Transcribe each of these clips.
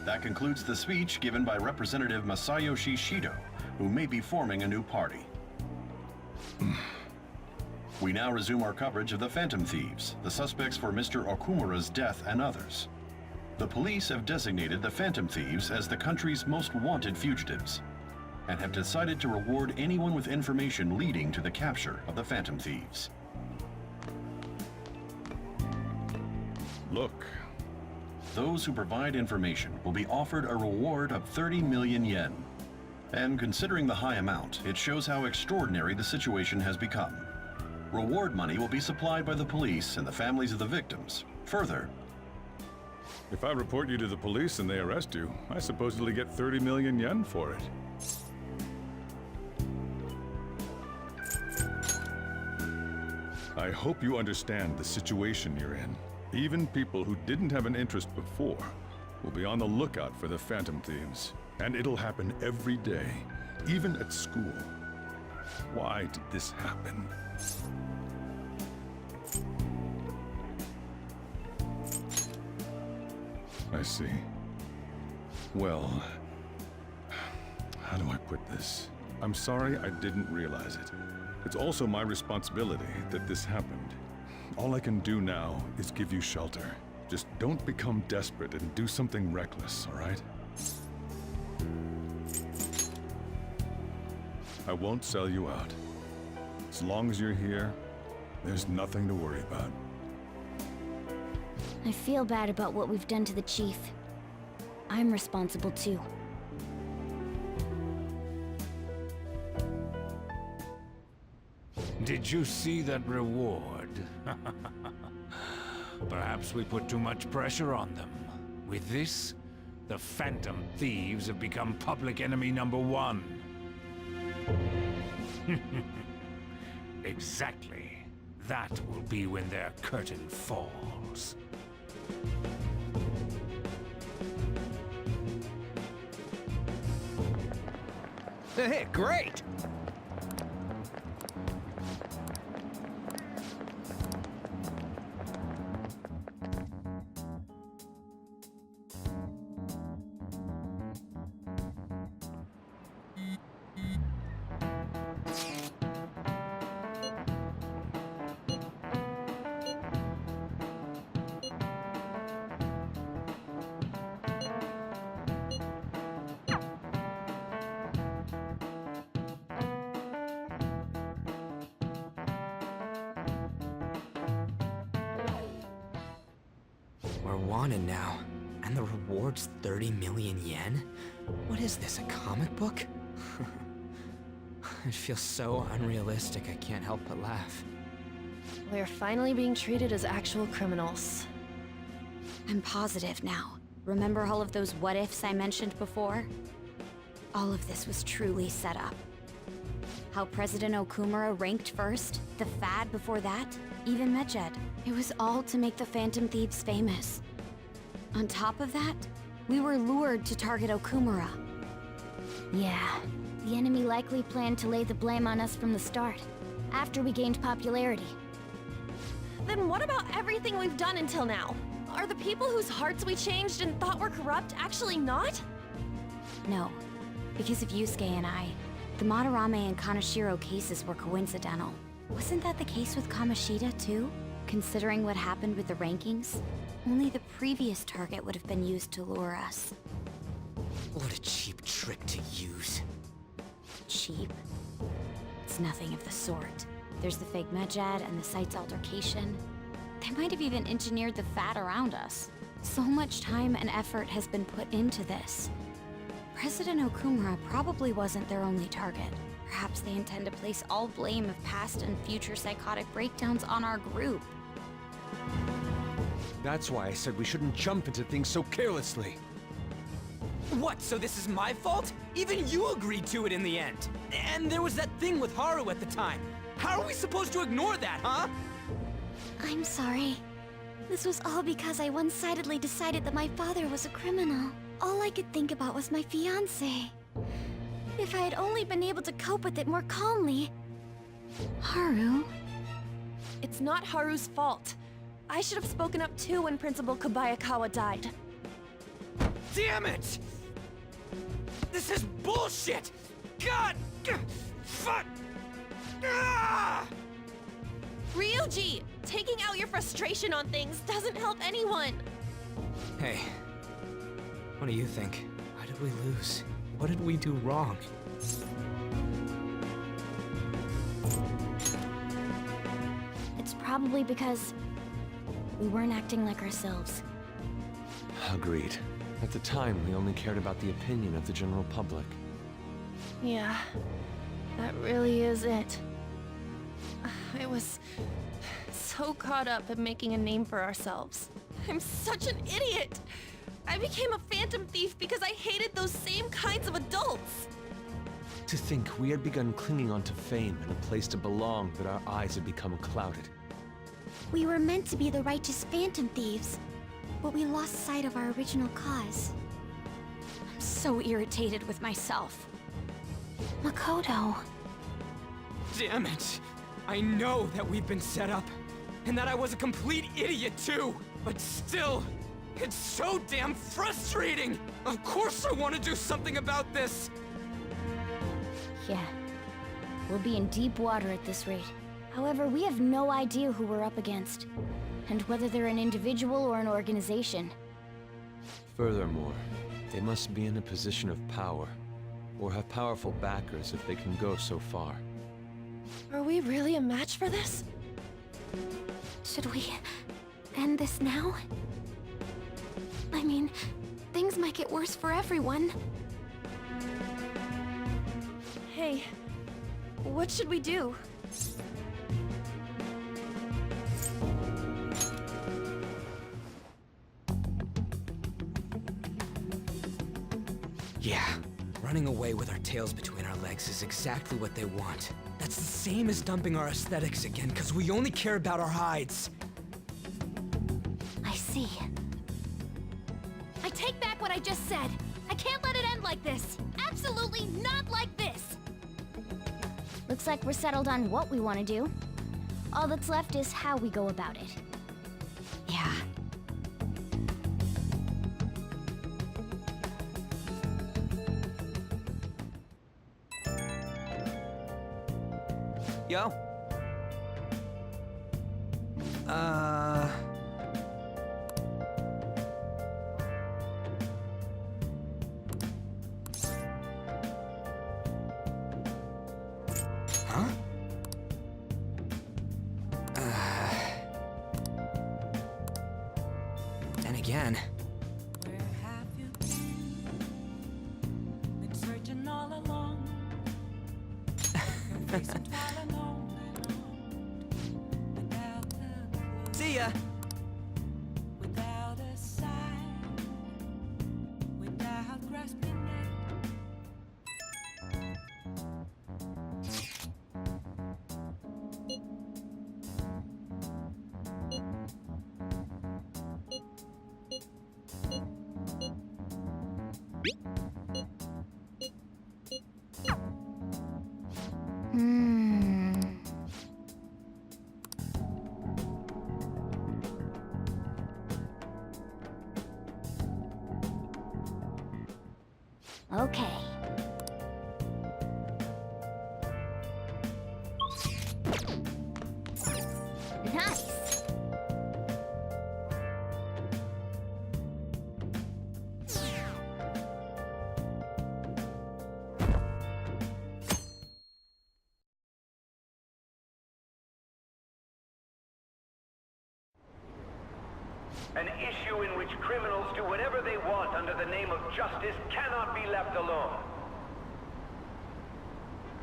That concludes the speech given by Representative Masayoshi Shido, who may be forming a new party. We now resume our coverage of the Phantom Thieves, the suspects for Mr. Okumura's death and others. The police have designated the Phantom Thieves as the country's most wanted fugitives, and have decided to reward anyone with information leading to the capture of the Phantom Thieves. Look. Those who provide information will be offered a reward of 30 million yen. And considering the high amount, it shows how extraordinary the situation has become. Reward money will be supplied by the police and the families of the victims. Further, If I report you to the police and they arrest you, I supposedly get 30 million yen for it. I hope you understand the situation you're in. Even people who didn't have an interest before will be on the lookout for the Phantom Thieves. And it'll happen every day, even at school. Why did this happen? I see. Well, how do I put this? I'm sorry I didn't realize it. It's also my responsibility that this happened. All I can do now is give you shelter. Just don't become desperate and do something reckless, all right? I won't sell you out. As long as you're here, there's nothing to worry about. I feel bad about what we've done to the chief. I'm responsible too. Did you see that reward? Perhaps we put too much pressure on them. With this, the Phantom Thieves have become public enemy #1. Exactly. That will be when their curtain falls. Hey, great! We're wanted now, and the reward's 30 million yen? What is this, a comic book? It feels so unrealistic I can't help but laugh. We're finally being treated as actual criminals. I'm positive now. Remember all of those what-ifs I mentioned before? All of this was truly set up. How President Okumura ranked first, the Fad before that, even Medjed. It was all to make the Phantom Thieves famous. On top of that, we were lured to target Okumura. Yeah, the enemy likely planned to lay the blame on us from the start, after we gained popularity. Then what about everything we've done until now? Are the people whose hearts we changed and thought were corrupt actually not? No, because of Yusuke and I, the Madarame and Kaneshiro cases were coincidental. Wasn't that the case with Kamoshida, too? Considering what happened with the rankings, only the previous target would have been used to lure us. What a cheap trick to use. Cheap? It's nothing of the sort. There's the fake Medjed and the site's altercation. They might have even engineered the Fat around us. So much time and effort has been put into this. President Okumura probably wasn't their only target. Perhaps they intend to place all blame of past and future psychotic breakdowns on our group. That's why I said we shouldn't jump into things so carelessly. What, so this is my fault? Even you agreed to it in the end. And there was that thing with Haru at the time. How are we supposed to ignore that, huh? I'm sorry. This was all because I one-sidedly decided that my father was a criminal. All I could think about was my fiancé. If I had only been able to cope with it more calmly... Haru? It's not Haru's fault. I should have spoken up too when Principal Kobayakawa died. damn it! This is bullshit! God! Fuck! Ah! Ryuji, taking out your frustration on things doesn't help anyone. Hey, what do you think? Why did we lose? What did we do wrong? It's probably because we weren't acting like ourselves. Agreed. At the time, we only cared about the opinion of the general public. Yeah, that really is it. I was so caught up in making a name for ourselves. I'm such an idiot! I became a phantom thief because I hated those same kinds of adults! To think we had begun clinging onto fame and a place to belong, that our eyes had become clouded. We were meant to be the righteous phantom thieves, but we lost sight of our original cause. I'm so irritated with myself. Makoto. Damn it! I know that we've been set up, and that I was a complete idiot too! But still, it's so damn frustrating! Of course I want to do something about this! Yeah. We'll be in deep water at this rate. However, we have no idea who we're up against, and whether they're an individual or an organization. Furthermore, they must be in a position of power, or have powerful backers if they can go so far. Are we really a match for this? Should we end this now? I mean, things might get worse for everyone. Hey, what should we do? Yeah, running away with our tails between our legs is exactly what they want. That's the same as dumping our aesthetics again, because we only care about our hides. I see. I take back what I just said. I can't let it end like this. Absolutely not like this! Looks like we're settled on what we want to do. All that's left is how we go about it. Yeah. Yo? Huh? And again. Where have you been searching all along? Facing twilight alone without a clue, See ya! without a sign, without grasping it. Okay. Nice. An issue in which criminals do whatever they want under the name of justice cannot be left alone.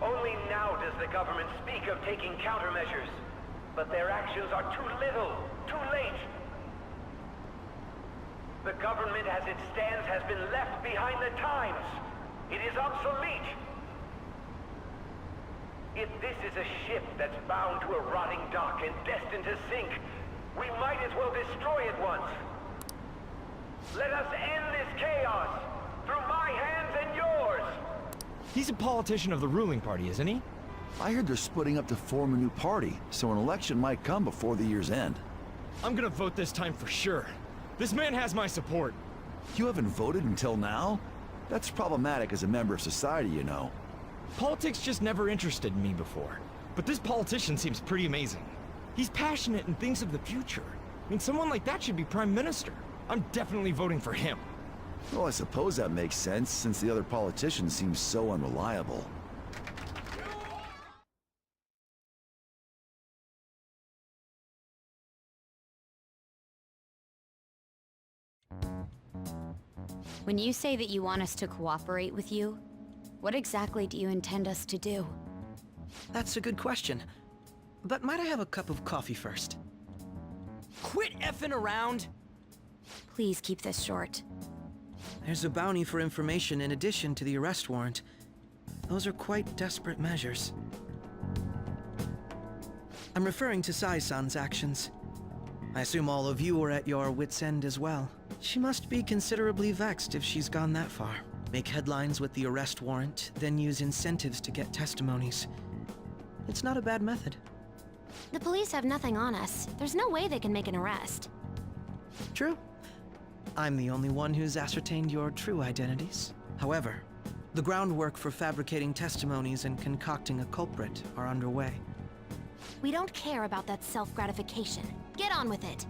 Only now does the government speak of taking countermeasures, but their actions are too little, too late. The government as it stands has been left behind the times. It is obsolete. If this is a ship that's bound to a rotting dock and destined to sink, we might as well destroy it once. Let us end this chaos through my hands and yours. He's a politician of the ruling party, isn't he? I heard they're splitting up to form a new party, so an election might come before the year's end. I'm gonna vote this time for sure. This man has my support. You haven't voted until now? That's problematic as a member of society, you know. Politics just never interested me before. But this politician seems pretty amazing. He's passionate and thinks of the future. I mean, someone like that should be prime minister. I'm definitely voting for him. Well, I suppose that makes sense, since the other politicians seem so unreliable. When you say that you want us to cooperate with you, what exactly do you intend us to do? That's a good question. But might I have a cup of coffee first? Quit effing around! Please keep this short. There's a bounty for information in addition to the arrest warrant. Those are quite desperate measures. I'm referring to Sai-san's actions. I assume all of you are at your wits' end as well. She must be considerably vexed if she's gone that far. Make headlines with the arrest warrant, then use incentives to get testimonies. It's not a bad method. The police have nothing on us. There's no way they can make an arrest. True. I'm the only one who's ascertained your true identities. However, the groundwork for fabricating testimonies and concocting a culprit are underway. We don't care about that self-gratification. Get on with it.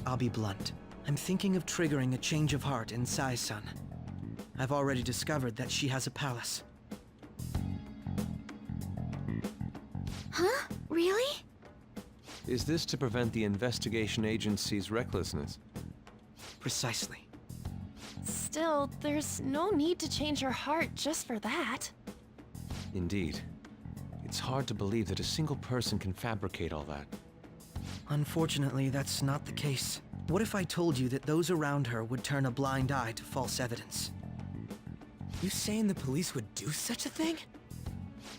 I'll be blunt. I'm thinking of triggering a change of heart in Sai-san. I've already discovered that she has a palace. Huh? Really? Is this to prevent the investigation agency's recklessness? Precisely. Still, there's no need to change her heart just for that. Indeed. It's hard to believe that a single person can fabricate all that. Unfortunately, that's not the case. What if I told you that those around her would turn a blind eye to false evidence? You saying the police would do such a thing?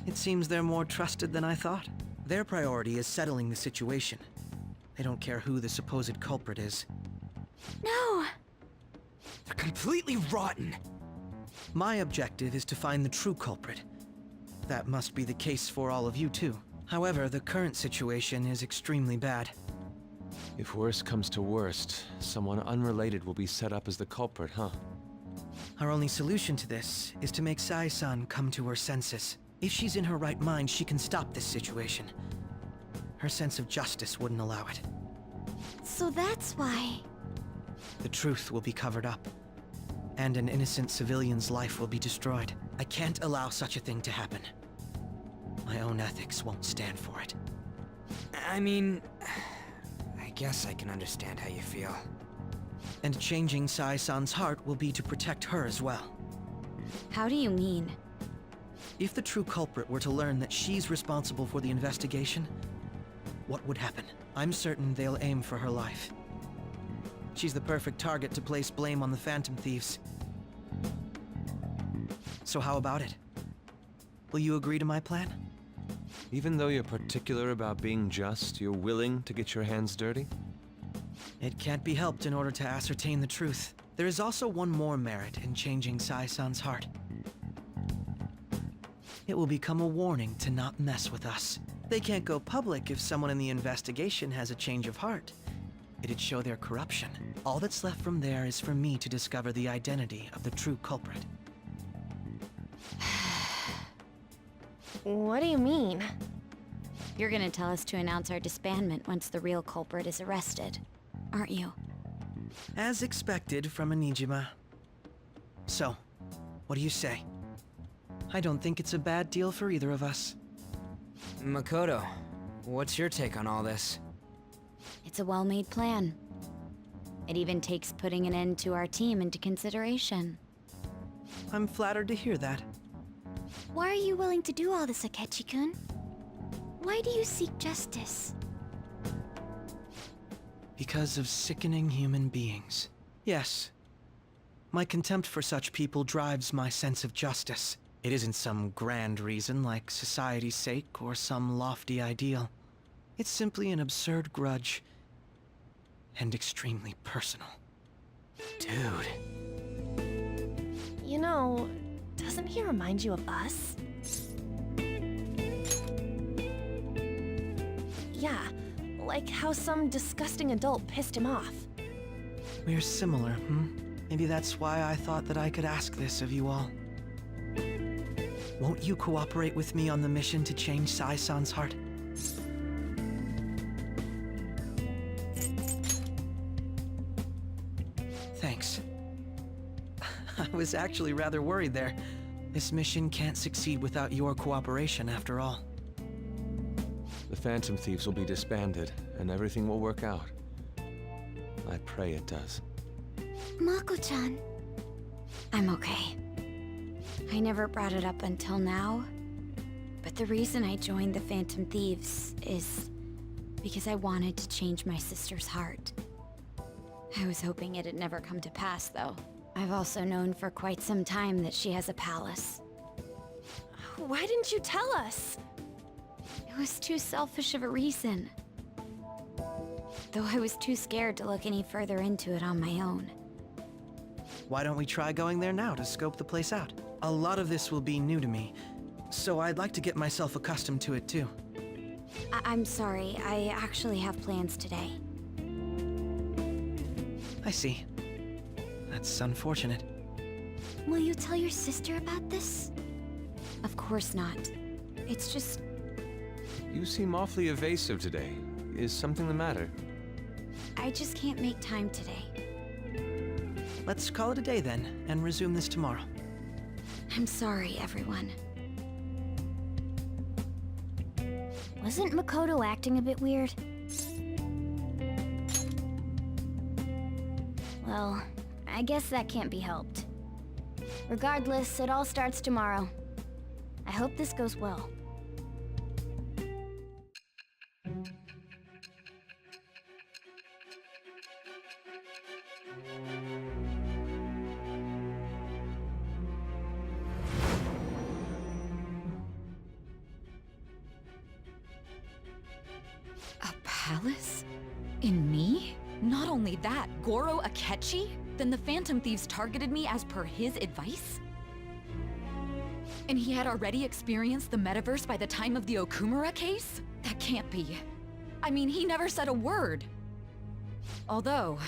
It seems they're more trusted than I thought. Their priority is settling the situation. They don't care who the supposed culprit is. No! They're completely rotten! My objective is to find the true culprit. That must be the case for all of you too. However, the current situation is extremely bad. If worst comes to worst, someone unrelated will be set up as the culprit, huh? Our only solution to this is to make Sai-san come to her senses. If she's in her right mind, she can stop this situation. Her sense of justice wouldn't allow it. So that's why... The truth will be covered up, and an innocent civilian's life will be destroyed. I can't allow such a thing to happen. My own ethics won't stand for it. I mean... I guess I can understand how you feel. And changing Sai-san's heart will be to protect her as well. How do you mean? If the true culprit were to learn that she's responsible for the investigation, what would happen? I'm certain they'll aim for her life. She's the perfect target to place blame on the Phantom Thieves. So how about it? Will you agree to my plan? Even though you're particular about being just, you're willing to get your hands dirty? It can't be helped in order to ascertain the truth. There is also one more merit in changing Sai-san's heart. It will become a warning to not mess with us. They can't go public if someone in the investigation has a change of heart. It'd show their corruption. All that's left from there is for me to discover the identity of the true culprit. What do you mean? You're gonna tell us to announce our disbandment once the real culprit is arrested, aren't you? As expected from a Nijima. So, what do you say? I don't think it's a bad deal for either of us. Makoto, what's your take on all this? It's a well-made plan. It even takes putting an end to our team into consideration. I'm flattered to hear that. Why are you willing to do all this, Akechi-kun? Why do you seek justice? Because of sickening human beings. Yes. My contempt for such people drives my sense of justice. It isn't some grand reason like society's sake or some lofty ideal. It's simply an absurd grudge. And extremely personal. Dude. You know, doesn't he remind you of us? Yeah, like how some disgusting adult pissed him off. We're similar, hmm? Maybe that's why I thought that I could ask this of you all. Won't you cooperate with me on the mission to change Sai-san's heart? Thanks. I was actually rather worried there. This mission can't succeed without your cooperation, after all. The Phantom Thieves will be disbanded, and everything will work out. I pray it does. Mako-chan. I'm okay. I never brought it up until now, but the reason I joined the Phantom Thieves is because I wanted to change my sister's heart. I was hoping it'd never come to pass, though. I've also known for quite some time that she has a palace. Why didn't you tell us? It was too selfish of a reason. Though I was too scared to look any further into it on my own. Why don't we try going there now to scope the place out? A lot of this will be new to me, so I'd like to get myself accustomed to it too. I'm sorry, I actually have plans today. I see. That's unfortunate. Will you tell your sister about this? Of course not. It's just... You seem awfully evasive today. Is something the matter? I just can't make time today. Let's call it a day then, and resume this tomorrow. I'm sorry, everyone. Wasn't Makoto acting a bit weird? Well, I guess that can't be helped. Regardless, it all starts tomorrow. I hope this goes well. A palace? In me? Not only that, Goro Akechi? Then the Phantom Thieves targeted me as per his advice? And he had already experienced the metaverse by the time of the Okumura case? That can't be. I mean, he never said a word. Although,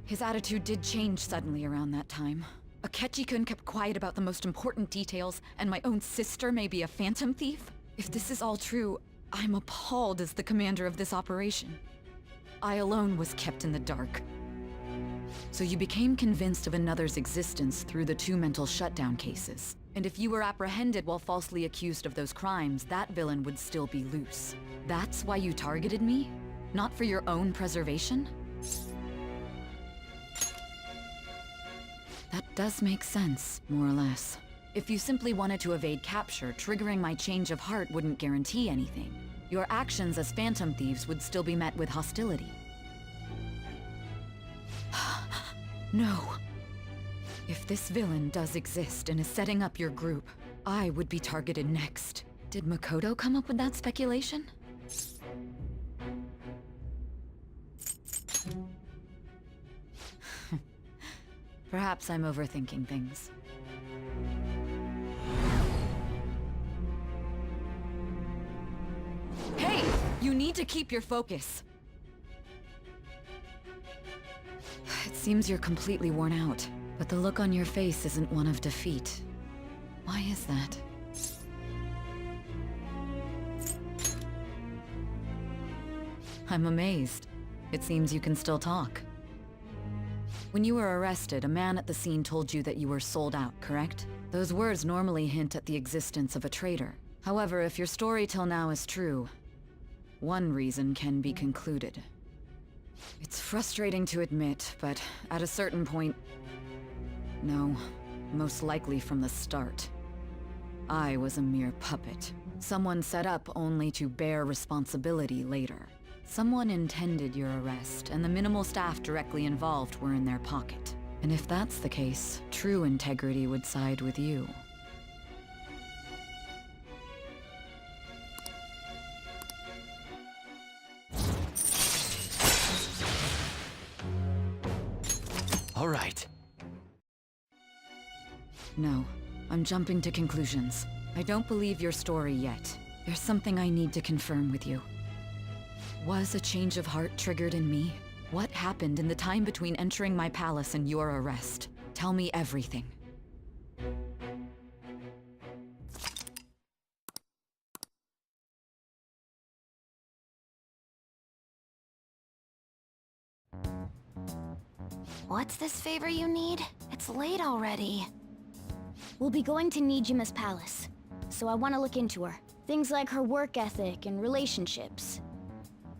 his attitude did change suddenly around that time. Akechi-kun kept quiet about the most important details, and my own sister may be a Phantom Thief? If this is all true, I'm appalled as the commander of this operation. I alone was kept in the dark. So you became convinced of another's existence through the 2 mental shutdown cases. And if you were apprehended while falsely accused of those crimes, that villain would still be loose. That's why you targeted me? Not for your own preservation? That does make sense, more or less. If you simply wanted to evade capture, triggering my change of heart wouldn't guarantee anything. Your actions as Phantom Thieves would still be met with hostility. No. If this villain does exist and is setting up your group, I would be targeted next. Did Makoto come up with that speculation? Perhaps I'm overthinking things. Hey! You need to keep your focus. It seems you're completely worn out, but the look on your face isn't one of defeat. Why is that? I'm amazed. It seems you can still talk. When you were arrested, a man at the scene told you that you were sold out, correct? Those words normally hint at the existence of a traitor. However, if your story till now is true, one reason can be concluded. It's frustrating to admit, but at a certain point... No, most likely from the start. I was a mere puppet. Someone set up only to bear responsibility later. Someone intended your arrest, and the minimal staff directly involved were in their pocket. And if that's the case, true integrity would side with you. All right. No, I'm jumping to conclusions. I don't believe your story yet. There's something I need to confirm with you. Was a change of heart triggered in me? What happened in the time between entering my palace and your arrest? Tell me everything. What's this favor you need? It's late already. We'll be going to Nijima's palace, so I want to look into her. Things like her work ethic and relationships.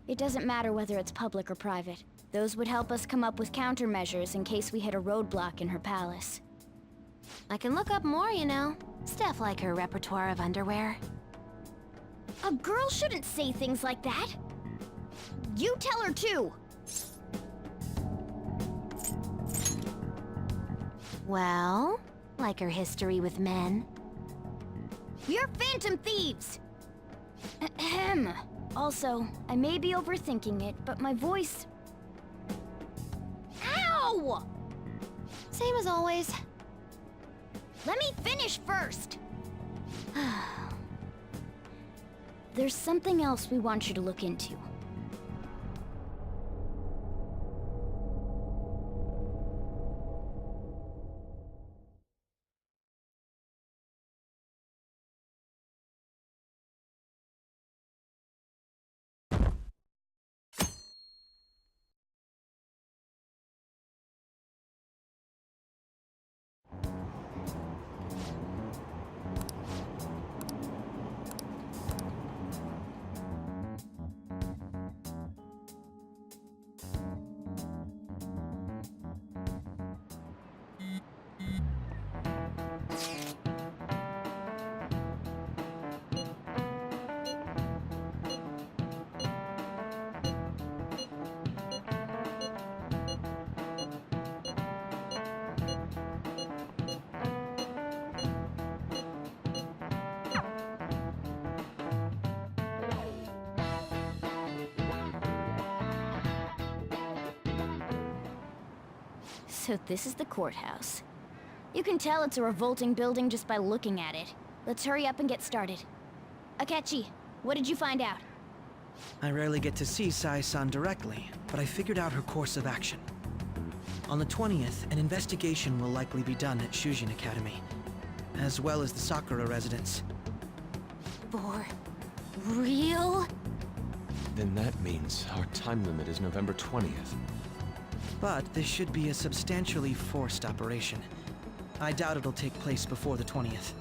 It doesn't matter whether it's public or private. Those would help us come up with countermeasures in case we hit a roadblock in her palace. I can look up more, you know. Stuff like her repertoire of underwear. A girl shouldn't say things like that. You tell her too. Well, like her history with men. We're phantom thieves! Ahem. Also, I may be overthinking it, but my voice... Ow! Same as always. Let me finish first! There's something else we want you to look into. So this is the courthouse. You can tell it's a revolting building just by looking at it. Let's hurry up and get started. Akechi, what did you find out? I rarely get to see Sai-san directly, but I figured out her course of action. On the 20th, an investigation will likely be done at Shujin Academy, as well as the Sakura residence. For real? Then that means our time limit is November 20th. But this should be a substantially forced operation. I doubt it'll take place before the 20th.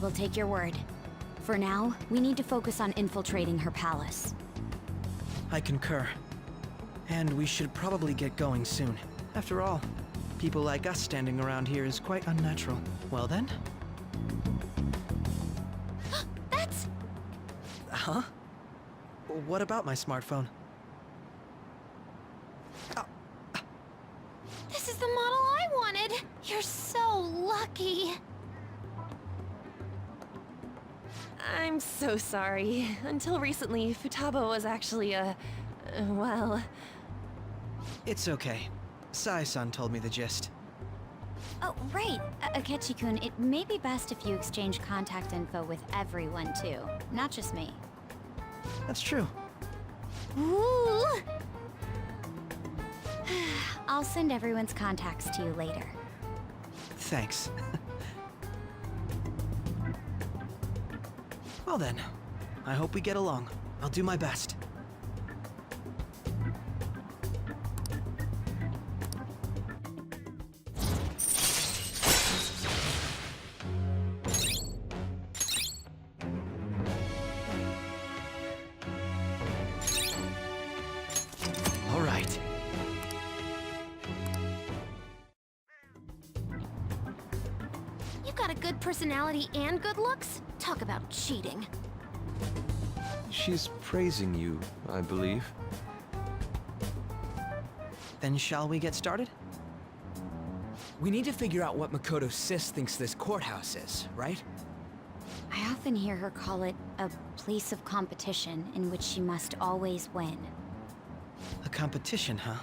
We'll take your word. For now, we need to focus on infiltrating her palace. I concur. And we should probably get going soon. After all, people like us standing around here is quite unnatural. Well then? That's... Huh? What about my smartphone? This is the model I wanted! You're so lucky! I'm so sorry. Until recently, Futaba was actually well... It's okay. Sai-san told me the gist. Oh, right. Akechi-kun, it may be best if you exchange contact info with everyone, too. Not just me. That's true. Ooh! I'll send everyone's contacts to you later. Thanks. Well then, I hope we get along. I'll do my best. All right. You got a good personality and good looks? Talk about cheating. She's praising you, I believe. Then shall we get started? We need to figure out what Makoto's sis thinks this courthouse is, right? I often hear her call it a place of competition in which she must always win. A competition, huh?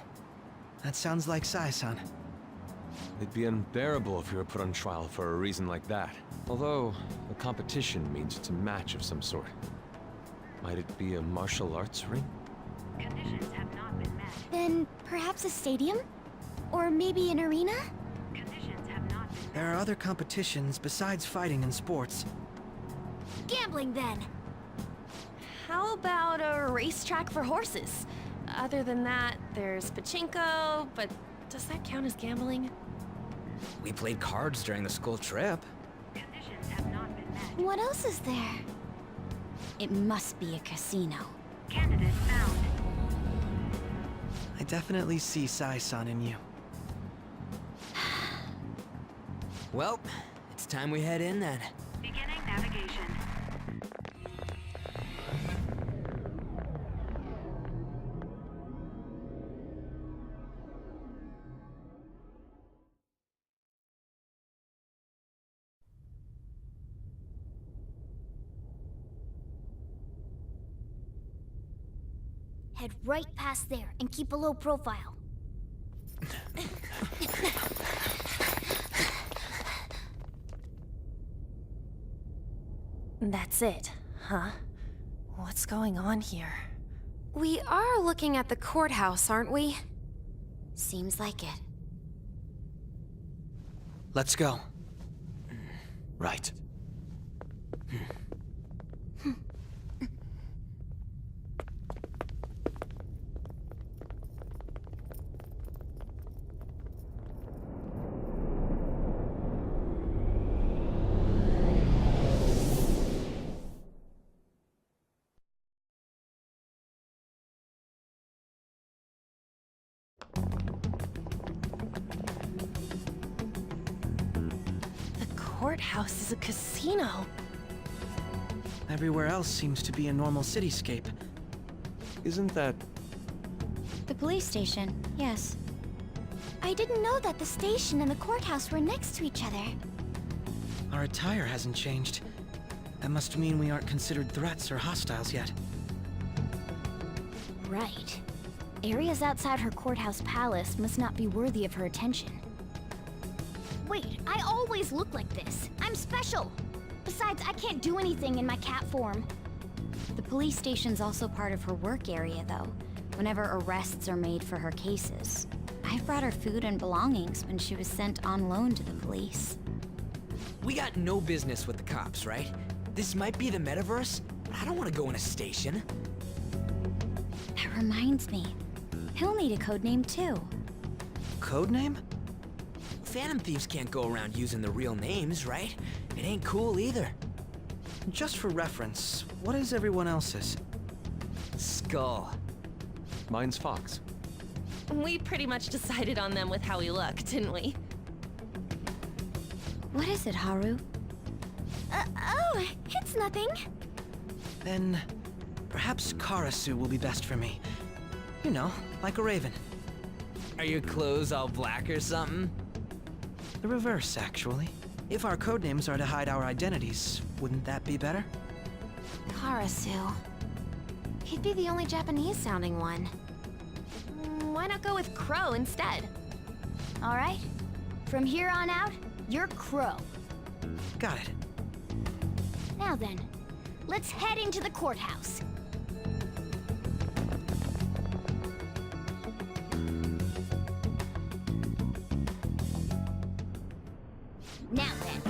That sounds like Sai-san. It'd be unbearable if you were put on trial for a reason like that. Although, a competition means it's a match of some sort. Might it be a martial arts ring? Conditions have not been met. Then perhaps a stadium? Or maybe an arena? Conditions have not been met. There are other competitions besides fighting and sports. Gambling then! How about a racetrack for horses? Other than that, there's pachinko, but does that count as gambling? We played cards during the school trip. Conditions have not been met. What else is there? It must be a casino. Candidate found. I definitely see Sai-san in you. Well, it's time we head in then. Beginning navigation. Head right past there and keep a low profile. That's it, huh? What's going on here? We are looking at the courthouse, aren't we? Seems like it. Let's go. Right. The courthouse is a casino. Everywhere else seems to be a normal cityscape. Isn't that... The police station, yes. I didn't know that the station and the courthouse were next to each other. Our attire hasn't changed. That must mean we aren't considered threats or hostiles yet. Right. Areas outside her courthouse palace must not be worthy of her attention. Wait, I always look like this. I'm special! Besides, I can't do anything in my cat form. The police station's also part of her work area, though, whenever arrests are made for her cases. I've brought her food and belongings when she was sent on loan to the police. We got no business with the cops, right? This might be the metaverse, but I don't want to go in a station. That reminds me. He'll need a codename, too. Codename? Phantom thieves can't go around using the real names, right? It ain't cool either. Just for reference, what is everyone else's? Skull. Mine's Fox. We pretty much decided on them with how we look, didn't we? What is it, Haru? Oh, it's nothing. Then, perhaps Karasu will be best for me. You know, like a raven. Are your clothes all black or something? The reverse, actually. If our codenames are to hide our identities, wouldn't that be better? Karasu. He'd be the only Japanese-sounding one. Why not go with Crow instead? All right. From here on out, you're Crow. Got it. Now then, let's head into the courthouse. Now then.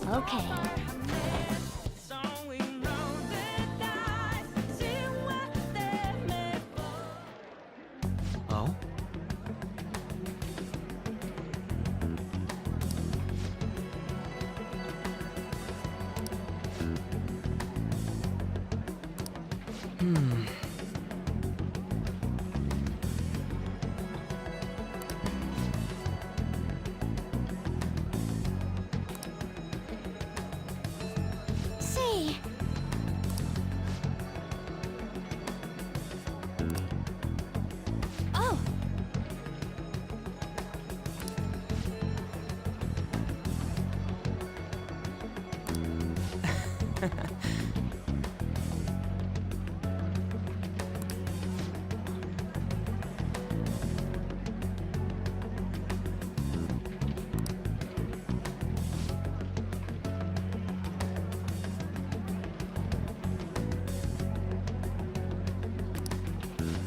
Okay. Oh? Say, Oh!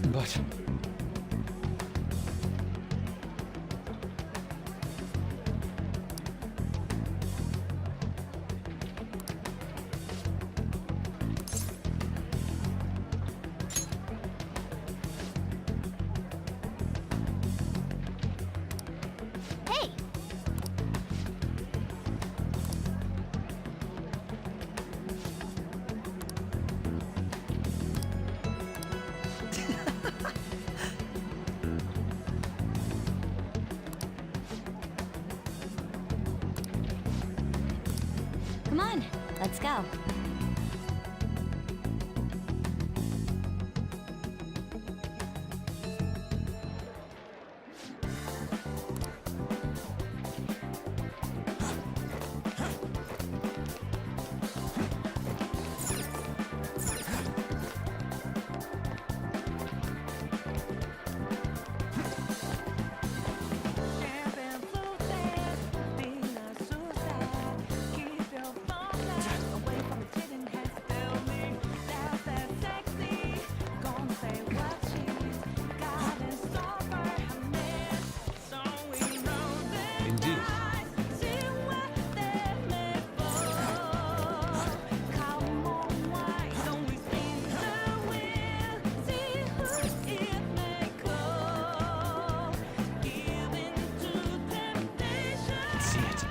But... Hey! Come on, let's go. Indeed. See it.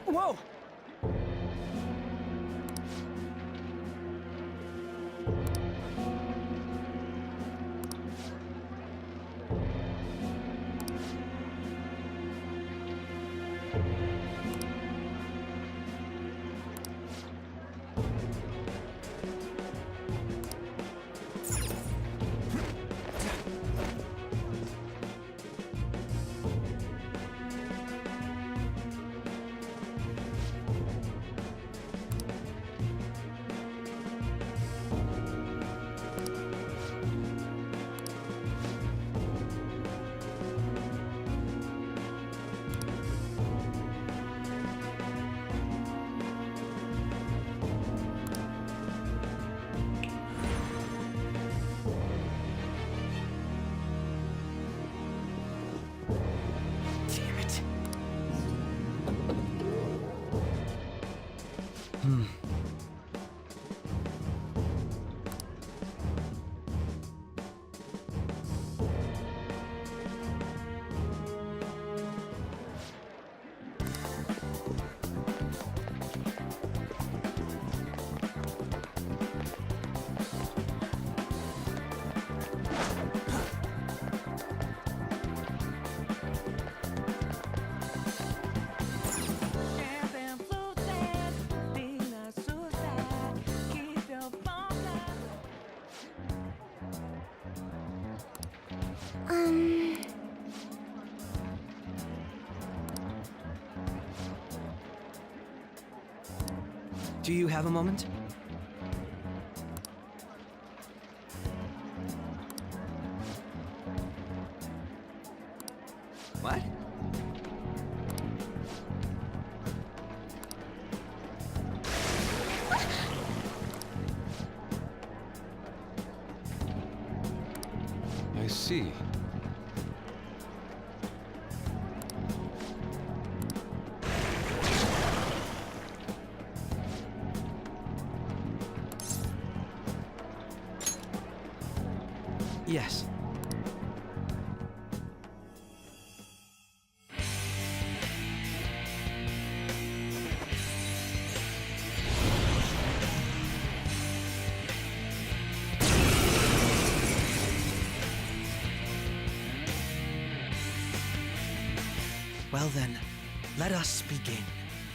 Whoa! Damn it. Do you have a moment? What? I see. Yes. Well then, let us begin.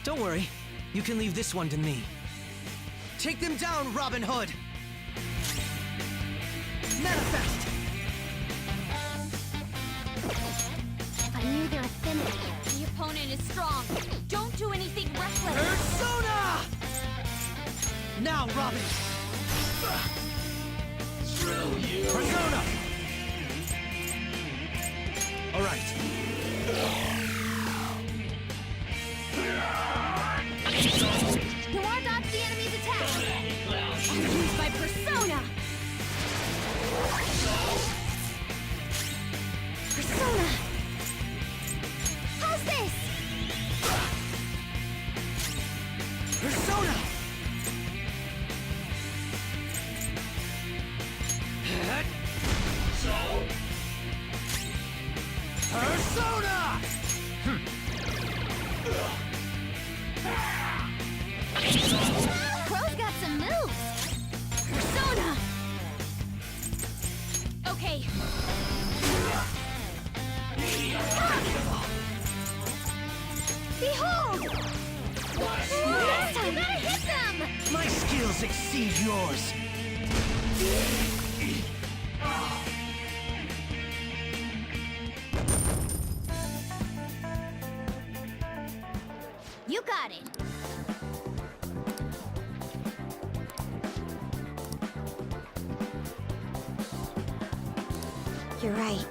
Don't worry, you can leave this one to me. Take them down, Robin Hood! Manifest! I knew their affinity. The opponent is strong. Don't do anything reckless. Persona! Now, Robin! Screw you! Persona! Persona! Crow's got some moves! Persona! Okay. Behold! This time, gotta hit them! My skills exceed yours. You got it. You're right.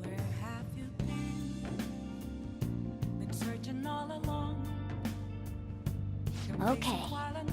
Where have you been? Been searching all along. Okay. While I